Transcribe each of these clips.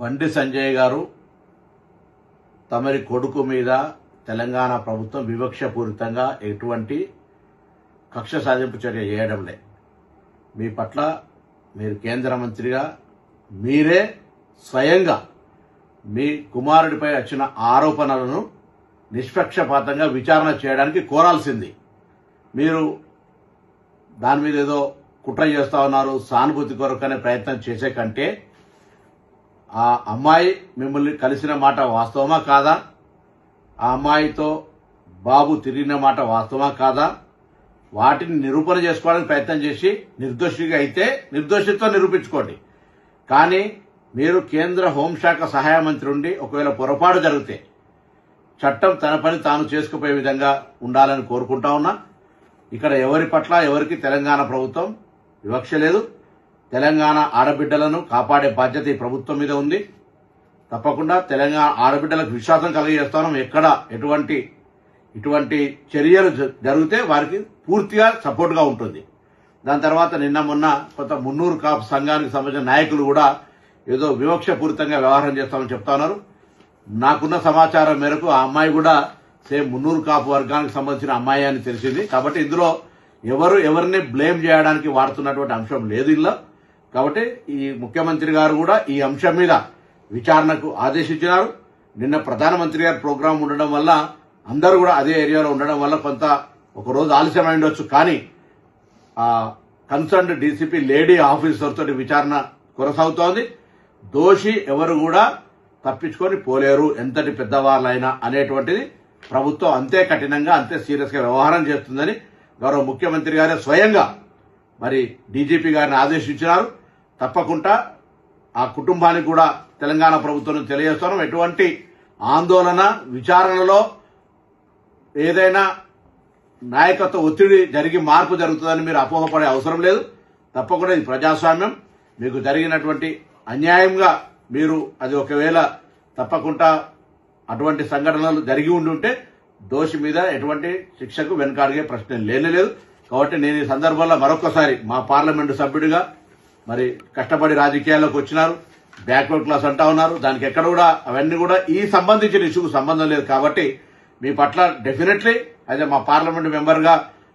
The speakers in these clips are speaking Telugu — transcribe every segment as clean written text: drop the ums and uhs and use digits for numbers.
బండి సంజయ్ గారు తమరి కొడుకు మీద తెలంగాణ ప్రభుత్వం వివక్షపూరితంగా ఎటువంటి కక్ష సాధింపు చర్య చేయడంలే. మీ పట్ల మీరు కేంద్ర మంత్రిగా మీరే స్వయంగా మీ కుమారుడిపై వచ్చిన ఆరోపణలను నిష్పక్షపాతంగా విచారణ చేయడానికి కోరాల్సింది. మీరు దాని మీద ఏదో కుట్ర చేస్తా ఉన్నారు, సానుభూతి కొరకనే ప్రయత్నం చేసే కంటే ఆ అమ్మాయి మిమ్మల్ని కలిసిన మాట వాస్తవమా కాదా, ఆ అమ్మాయితో బాబు తిరిగిన మాట వాస్తవమా కాదా, వాటిని నిరూపణ చేసుకోవడానికి ప్రయత్నం చేసి నిర్దోషిగా అయితే నిర్దోషిత్వం నిరూపించుకోండి. కానీ మీరు కేంద్ర హోంశాఖ సహాయ మంత్రి ఉండి ఒకవేళ పొరపాటు జరిగితే చట్టం తన పని తాను చేసుకుపోయే విధంగా ఉండాలని కోరుకుంటా ఉన్నా. ఇక్కడ ఎవరి పట్ల ఎవరికి తెలంగాణ ప్రభుత్వం వివక్ష లేదు. తెలంగాణ ఆడబిడ్డలను కాపాడే బాధ్యత ఈ ప్రభుత్వం మీద ఉంది. తప్పకుండా తెలంగాణ ఆడబిడ్డలకు విశ్వాసం కలిగజేస్తాం. ఎక్కడ ఇటువంటి చర్యలు జరిగితే వారికి పూర్తిగా సపోర్ట్గా ఉంటుంది. దాని తర్వాత నిన్న మొన్న కొంత మున్నూరు కాపు సంఘానికి సంబంధించిన నాయకులు కూడా ఏదో వివక్షపూరితంగా వ్యవహారం చేస్తామని చెప్తా ఉన్నారు. నాకున్న సమాచారం మేరకు ఆ అమ్మాయి కూడా సేమ్ మున్నూరు కాపు వర్గానికి సంబంధించిన అమ్మాయి అని తెలిసింది. కాబట్టి ఇందులో ఎవరిని బ్లేమ్ చేయడానికి వాడుతున్నటువంటి అంశం లేదు ఇందులో. కాబట్టి ఈ ముఖ్యమంత్రి గారు కూడా ఈ అంశం మీద విచారణకు ఆదేశించినారు. నిన్న ప్రధానమంత్రి గారి ప్రోగ్రాం ఉండడం వల్ల అందరూ కూడా అదే ఏరియాలో ఉండడం వల్ల కొంత ఒక రోజు ఆలస్యమై ఉండొచ్చు. కానీ ఆ కన్సర్న్డ్ డీసీపీ లేడీ ఆఫీసర్ తోటి విచారణ కొనసాగుతోంది. దోషి ఎవరు కూడా తప్పించుకొని పోలేరు, ఎంతటి పెద్దవాళ్ళైనా అనేటువంటిది ప్రభుత్వం అంతే కఠినంగా అంతే సీరియస్ గా వ్యవహారం చేస్తుందని గౌరవ ముఖ్యమంత్రి గారే స్వయంగా మరి డీజీపీ గారిని ఆదేశించినారు. తప్పకుండా ఆ కుటుంబానికి కూడా తెలంగాణ ప్రభుత్వం తెలియజేస్తున్నాం. ఎటువంటి ఆందోళన విచారణలో ఏదైనా నాయకత్వ ఒత్తిడి జరిగి మార్పు జరుగుతుందని మీరు అపోహపడే అవసరం లేదు. తప్పకుండా ఇది ప్రజాస్వామ్యం. మీకు జరిగినటువంటి అన్యాయంగా మీరు అది ఒకవేళ తప్పకుండా అటువంటి సంఘటనలు జరిగి ఉండుంటే దోషి మీద ఎటువంటి శిక్షకు వెనకాడిగే ప్రశ్న లేనేలేదు. కాబట్టి నేను ఈ సందర్భంలో మరొకసారి మా పార్లమెంటు సభ్యుడిగా మరి కష్టపడి రాజకీయాల్లోకి వచ్చినారు, బ్యాక్వర్డ్ క్లాస్ అంటా ఉన్నారు, దానికి ఎక్కడ కూడా అవన్నీ కూడా ఈ సంబంధించిన ఇష్యూకు సంబంధం లేదు. కాబట్టి మీ పట్ల డెఫినెట్లీ అదే మా పార్లమెంటు మెంబర్గా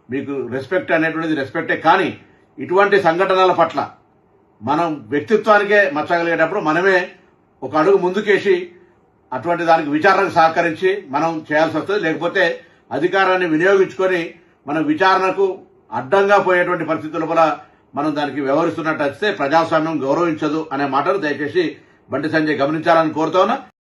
మీకు రెస్పెక్ట్ అనేటువంటిది రెస్పెక్టే. కానీ ఇటువంటి సంఘటనల పట్ల మనం వ్యక్తిత్వానికే మచ్చగలిగేటప్పుడు మనమే ఒక అడుగు ముందుకేసి అటువంటి దానికి విచారణకు సహకరించి మనం చేయాల్సి వస్తుంది. లేకపోతే అధికారాన్ని వినియోగించుకొని మన విచారణకు అడ్డంగా పోయేటువంటి పరిస్థితుల వల్ల మనం దానికి వ్యవహరిస్తున్నట్టు వస్తే ప్రజాస్వామ్యం గౌరవించదు అనే మాటను దయచేసి బండి సంజయ్ గమనించాలని కోరుతా ఉన్నా.